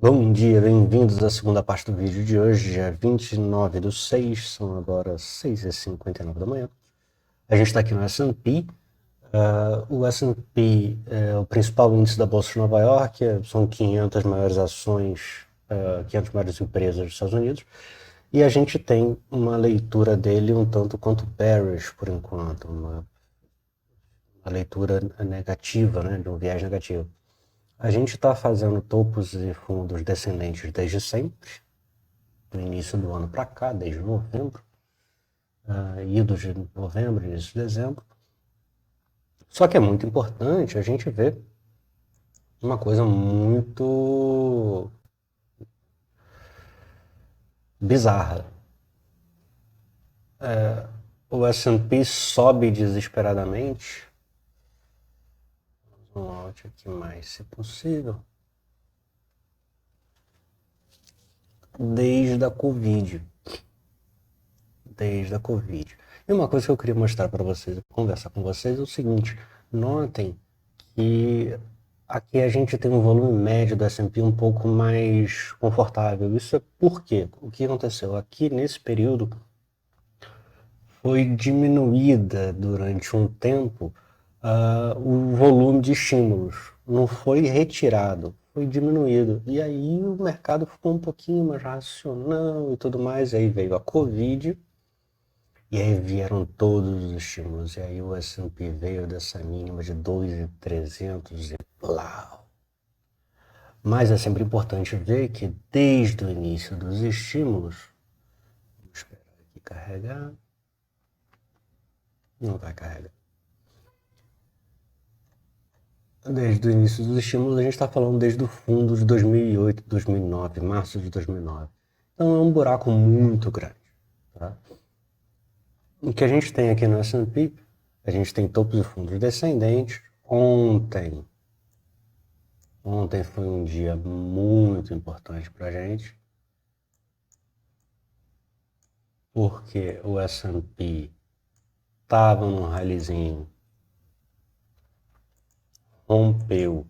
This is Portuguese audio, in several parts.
Bom dia, bem-vindos à segunda parte do vídeo de hoje, dia 29/6, são agora 6h59 da manhã. A gente está aqui no S&P. O S&P é o principal índice da Bolsa de Nova York, são 500 maiores ações, 500 maiores empresas dos Estados Unidos, e a gente tem uma leitura dele um tanto quanto bearish, por enquanto, uma leitura negativa, né, de um viés negativo. A gente está fazendo topos e fundos descendentes desde sempre, do início do ano para cá, desde novembro, idos de novembro, início de dezembro. Só que é muito importante a gente ver uma coisa muito bizarra. O S&P sobe desesperadamente. Um alt aqui mais, se possível. Desde a Covid. Desde a Covid. E uma coisa que eu queria mostrar para vocês, conversar com vocês, é o seguinte. Notem que aqui a gente tem um volume médio do S&P um pouco mais confortável. Isso é por quê? O que aconteceu? Aqui nesse período foi diminuída durante um tempo o volume de estímulos. Não foi retirado, foi diminuído. E aí o mercado ficou um pouquinho mais racional e tudo mais. Aí veio a Covid e aí vieram todos os estímulos. E aí o S&P veio dessa mínima de 2.300 e plau. Mas é sempre importante ver que desde o início dos estímulos, vou esperar aqui carregar, não vai carregar. Desde o início dos estímulos, a gente está falando desde o fundo de 2008, 2009, março de 2009. Então é um buraco muito grande. Tá? O que a gente tem aqui no S&P, a gente tem topos e fundos descendentes. Ontem foi um dia muito importante para a gente, porque o S&P estava num rallyzinho, rompeu.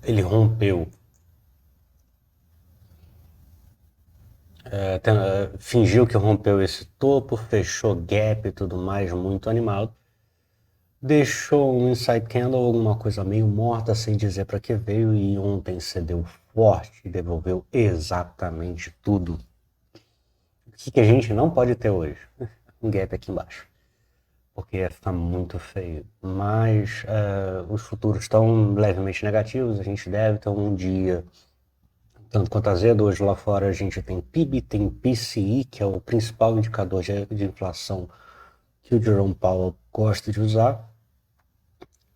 Ele rompeu, fingiu que rompeu esse topo, fechou gap e tudo mais, muito animado. Deixou um inside candle, alguma coisa meio morta, sem dizer para que veio, e ontem cedeu forte e devolveu exatamente tudo. O que a gente não pode ter hoje? Um gap aqui embaixo, porque está muito feio. Mas os futuros estão levemente negativos, a gente deve ter um dia tanto quanto azedo. Hoje lá fora a gente tem PIB, tem PCI, que é o principal indicador de inflação que o Jerome Powell gosta de usar.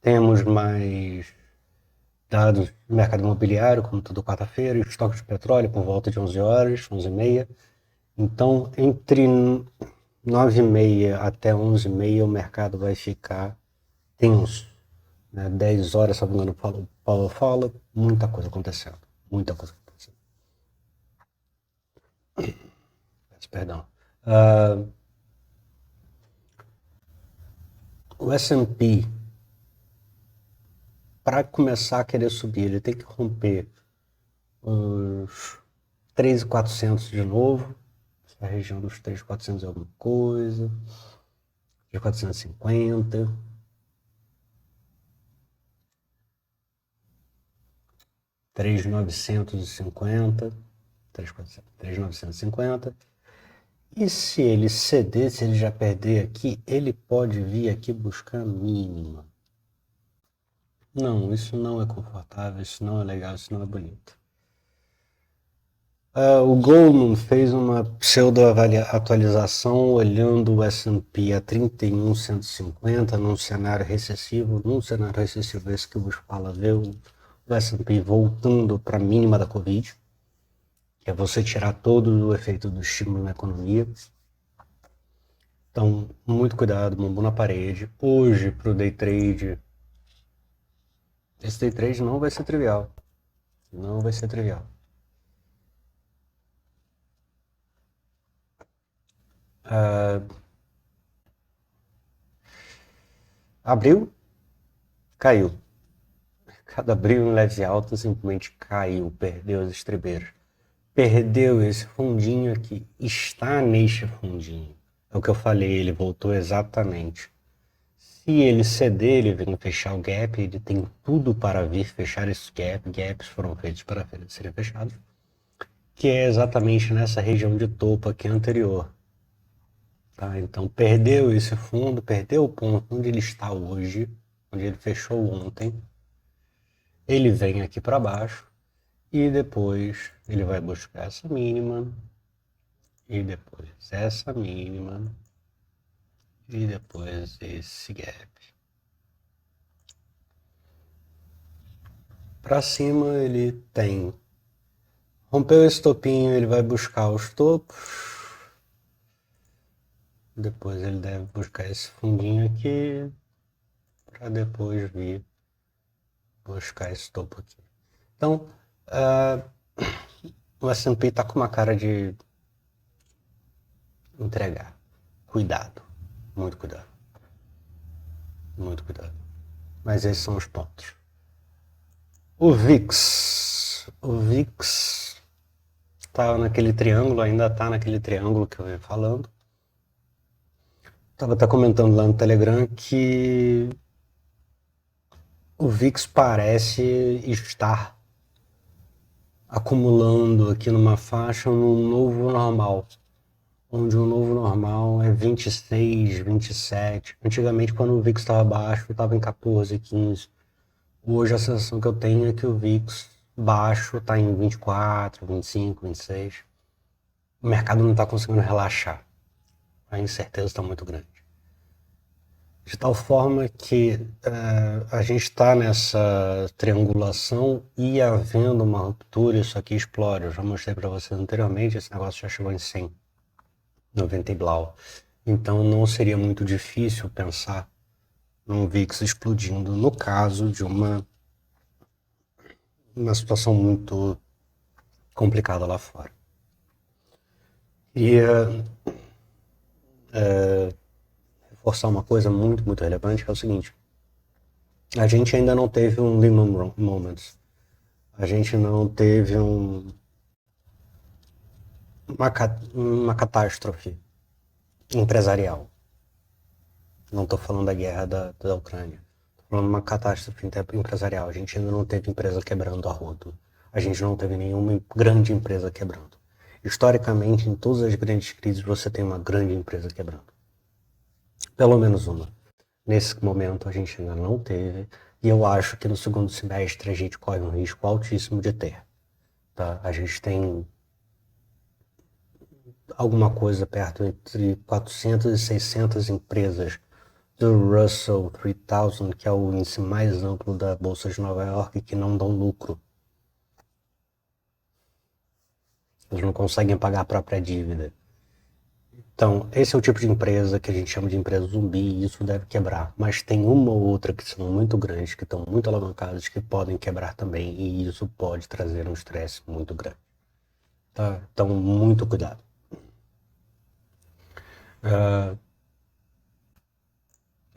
Temos mais dados do mercado imobiliário, como toda quarta-feira, e o estoque de petróleo por volta de 11 horas, 11h30. Então, entre 9h30 até 11h30, o mercado vai ficar tenso. Né? 10 horas, se não me engano, o Paulo fala, muita coisa acontecendo. Muita coisa acontecendo. Peço perdão. O S&P, para começar a querer subir, ele tem que romper os 3.400 de novo, a região dos 3.400 é alguma coisa, 3.450, 3.950, 3.950. E se ele ceder, se ele já perder aqui, ele pode vir aqui buscar a mínima. Não, isso não é confortável, isso não é legal, isso não é bonito. O Goldman fez uma pseudo-atualização olhando o S&P a 31.150 num cenário recessivo. Num cenário recessivo esse que vos fala, vê o S&P voltando para a mínima da Covid, que é você tirar todo o efeito do estímulo na economia. Então, muito cuidado, bumbum na parede. Hoje, para o day trade, esse day trade não vai ser trivial. Não vai ser trivial. Abriu, caiu. Cada abriu em leve alta simplesmente caiu, perdeu as estribeiras. Perdeu esse fundinho aqui, está neste fundinho. É o que eu falei, ele voltou exatamente. Se ele ceder, ele vem fechar o gap, ele tem tudo para vir fechar esse gap. Gaps foram feitos para serem fechados, que é exatamente nessa região de topo aqui anterior. Tá? Então perdeu esse fundo, perdeu o ponto onde ele está hoje, onde ele fechou ontem. Ele vem aqui para baixo e depois ele vai buscar essa mínima e depois essa mínima e depois esse gap. Para cima ele tem, rompeu esse topinho, ele vai buscar os topos, depois ele deve buscar esse fundinho aqui para depois vir buscar esse topo aqui. Então o S&P está com uma cara de entregar. Cuidado, muito cuidado, muito cuidado. Mas esses são os pontos. O VIX estava naquele triângulo, ainda está naquele triângulo que eu venho falando. Estava até comentando lá no Telegram que o VIX parece estar acumulando aqui numa faixa num novo normal, onde o novo normal é 26, 27. Antigamente, quando o VIX estava baixo, estava em 14, 15. Hoje a sensação que eu tenho é que o VIX baixo está em 24, 25, 26. O mercado não está conseguindo relaxar. A incerteza está muito grande. De tal forma que a gente está nessa triangulação e havendo uma ruptura, isso aqui explode. Eu já mostrei para vocês anteriormente, esse negócio já chegou em 100, 90 e blau. Então não seria muito difícil pensar num VIX explodindo no caso de uma situação muito complicada lá fora. E reforçar uma coisa muito, muito relevante, que é o seguinte. A gente ainda não teve um Lehman Moments. A gente não teve uma catástrofe empresarial. Não estou falando da guerra da Ucrânia. Estou falando de uma catástrofe empresarial. A gente ainda não teve empresa quebrando a rodo. A gente não teve nenhuma grande empresa quebrando. Historicamente, em todas as grandes crises, você tem uma grande empresa quebrando. Pelo menos uma. Nesse momento, a gente ainda não teve. E eu acho que no segundo semestre a gente corre um risco altíssimo de ter. Tá? A gente tem alguma coisa perto entre 400 e 600 empresas do Russell 3000, que é o índice mais amplo da Bolsa de Nova York, que não dão lucro. Eles não conseguem pagar a própria dívida. Então, esse é o tipo de empresa que a gente chama de empresa zumbi, e isso deve quebrar. Mas tem uma ou outra que são muito grandes, que estão muito alavancadas, que podem quebrar também, e isso pode trazer um estresse muito grande. Tá? Então, muito cuidado.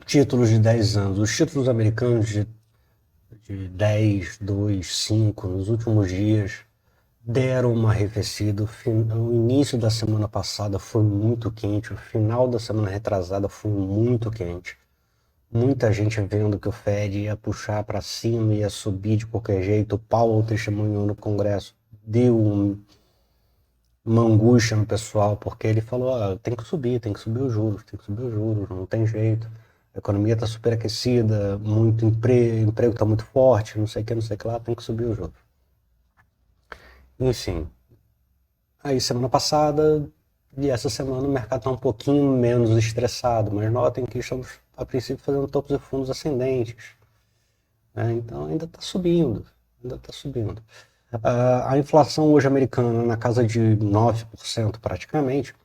Títulos de 10 anos. Os títulos americanos de 10, 2, 5, nos últimos dias, deram uma arrefecida. O início da semana passada foi muito quente, o final da semana retrasada foi muito quente. Muita gente vendo que o Fed ia puxar para cima, ia subir de qualquer jeito. O Powell testemunhou no Congresso, deu uma angústia no pessoal, porque ele falou, tem que subir os juros, não tem jeito. A economia está superaquecida, muito emprego está muito forte, não sei o que lá, tem que subir os juros. Enfim, aí semana passada e essa semana o mercado está um pouquinho menos estressado, mas notem que estamos a princípio fazendo topos e fundos ascendentes, né? Então ainda está subindo, a inflação hoje americana na casa de 9% praticamente.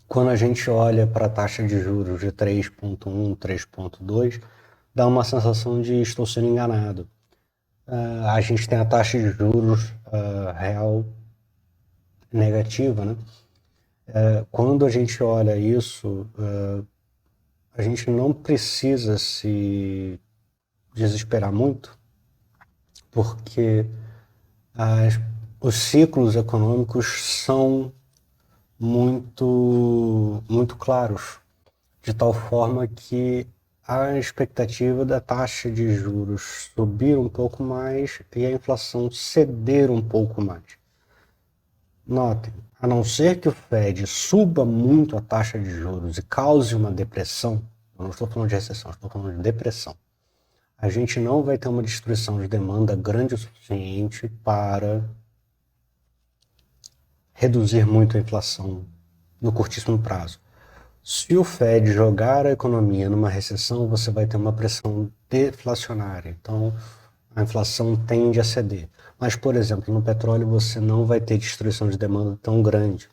Quando a gente olha para a taxa de juros de 3,1, 3,2, dá uma sensação de estou sendo enganado. A gente tem a taxa de juros real negativa, né? Quando a gente olha isso, a gente não precisa se desesperar muito, porque os ciclos econômicos são muito claros, de tal forma que a expectativa da taxa de juros subir um pouco mais e a inflação ceder um pouco mais. Notem, a não ser que o Fed suba muito a taxa de juros e cause uma depressão, eu não estou falando de recessão, estou falando de depressão, a gente não vai ter uma destruição de demanda grande o suficiente para reduzir muito a inflação no curtíssimo prazo. Se o Fed jogar a economia numa recessão, você vai ter uma pressão deflacionária. Então, a inflação tende a ceder. Mas, por exemplo, no petróleo você não vai ter destruição de demanda tão grande.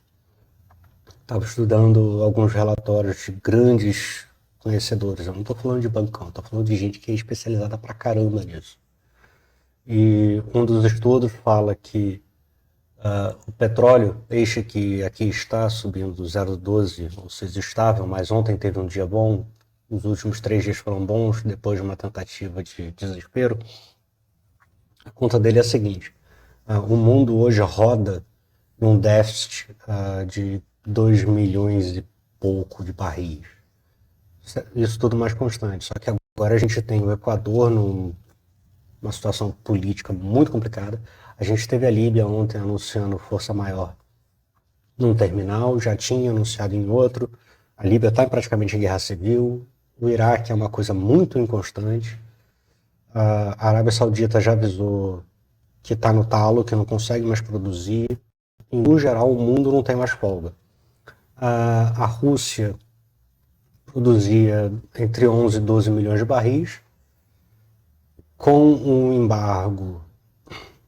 Estava estudando alguns relatórios de grandes conhecedores. Eu não estou falando de bancão, estou falando de gente que é especializada pra caramba nisso. E um dos estudos fala que o petróleo, este que aqui está subindo 0,12, ou seja, estável, mas ontem teve um dia bom, os últimos 3 dias foram bons, depois de uma tentativa de desespero. A conta dele é a seguinte: o mundo hoje roda num déficit de 2 milhões e pouco de barris. Isso tudo mais constante, só que agora a gente tem o Equador numa situação política muito complicada. A gente teve a Líbia ontem anunciando força maior num terminal, já tinha anunciado em outro. A Líbia está praticamente em guerra civil. O Iraque é uma coisa muito inconstante. A Arábia Saudita já avisou que está no talo, que não consegue mais produzir. No geral, o mundo não tem mais folga. A Rússia produzia entre 11 e 12 milhões de barris. Com um embargo,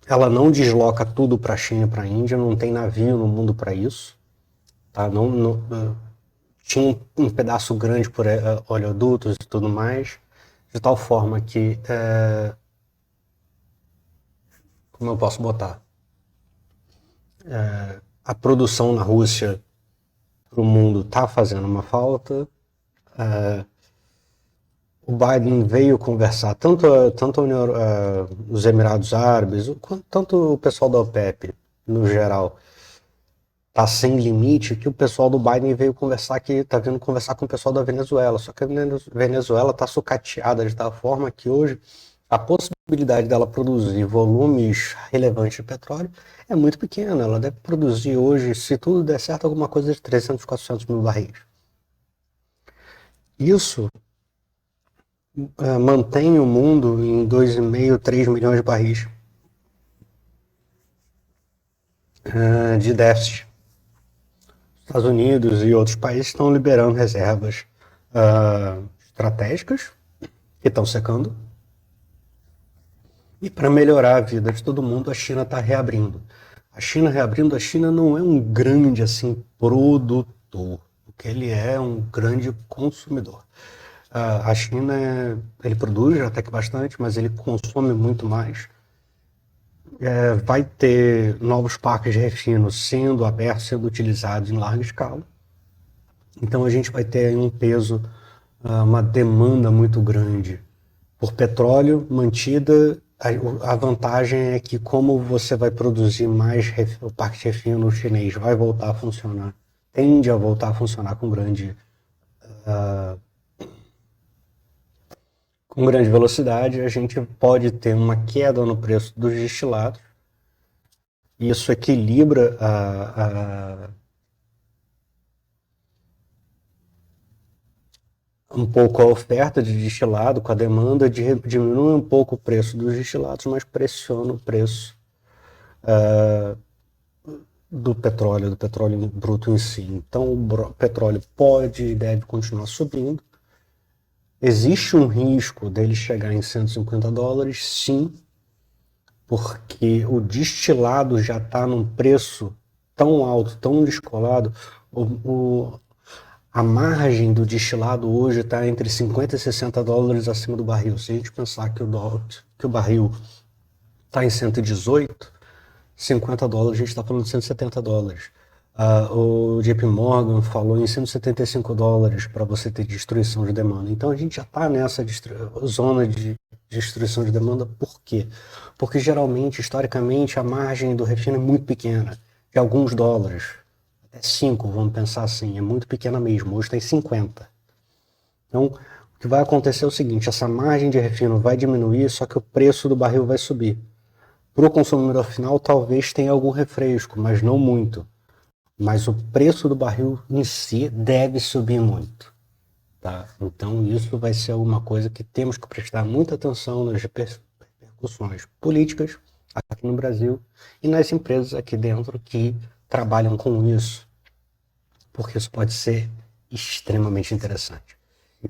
ela não desloca tudo para a China e para a Índia, não tem navio no mundo para isso. Tá? Tinha um pedaço grande por oleodutos e tudo mais, de tal forma que, como eu posso botar, a produção na Rússia para o mundo está fazendo uma falta. O Biden veio conversar, tanto os Emirados Árabes, tanto o pessoal da OPEP, no geral, tá sem limite, que o pessoal do Biden veio conversar, que tá vindo conversar com o pessoal da Venezuela. Só que a Venezuela tá sucateada de tal forma que hoje a possibilidade dela produzir volumes relevantes de petróleo é muito pequena. Ela deve produzir hoje, se tudo der certo, alguma coisa de 300, 400 mil barris. Isso mantém o mundo em 2,5, 3 milhões de barris de déficit. Estados Unidos e outros países estão liberando reservas estratégicas que estão secando. E para melhorar a vida de todo mundo, a China está reabrindo. A China reabrindo, a China não é um grande assim produtor, porque ele é um grande consumidor. A China, ele produz até que bastante, mas ele consome muito mais. Vai ter novos parques de refino sendo abertos, sendo utilizados em larga escala. Então a gente vai ter um peso, uma demanda muito grande por petróleo mantida. A vantagem é que, como você vai produzir mais, o parque de refino chinês vai voltar a funcionar, tende a voltar a funcionar com grande velocidade, a gente pode ter uma queda no preço dos destilados. E isso equilibra um pouco a oferta de destilado com a demanda, diminui um pouco o preço dos destilados, mas pressiona o preço do petróleo bruto em si. Então o petróleo pode e deve continuar subindo. Existe um risco dele chegar em $150? Sim, porque o destilado já está num preço tão alto, tão descolado. A margem do destilado hoje está entre $50 e $60 acima do barril. Se a gente pensar que o barril está em 118, $50, a gente está falando de $170. O JP Morgan falou em $175 para você ter destruição de demanda. Então a gente já está nessa zona de destruição de demanda. Por quê? Porque geralmente, historicamente, a margem do refino é muito pequena, de alguns dólares, até 5, vamos pensar assim, é muito pequena mesmo. Hoje tem 50. Então, o que vai acontecer é o seguinte: essa margem de refino vai diminuir, só que o preço do barril vai subir. Para o consumidor final, talvez tenha algum refresco, mas não muito. Mas o preço do barril em si deve subir muito, tá? Então isso vai ser uma coisa que temos que prestar muita atenção nas repercussões políticas aqui no Brasil e nas empresas aqui dentro que trabalham com isso, porque isso pode ser extremamente interessante.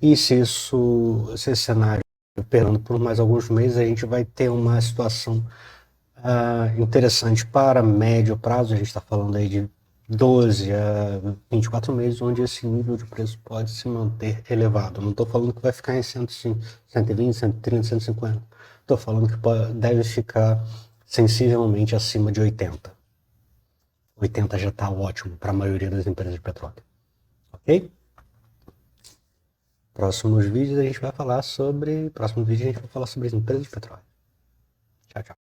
E se esse cenário perdurando por mais alguns meses, a gente vai ter uma situação interessante para médio prazo. A gente está falando aí de 12 a 24 meses, onde esse nível de preço pode se manter elevado. Não estou falando que vai ficar em 120, 130, 150. Estou falando que deve ficar sensivelmente acima de 80. 80 já está ótimo para a maioria das empresas de petróleo. Ok? Próximo vídeo a gente vai falar sobre as empresas de petróleo. Tchau, tchau.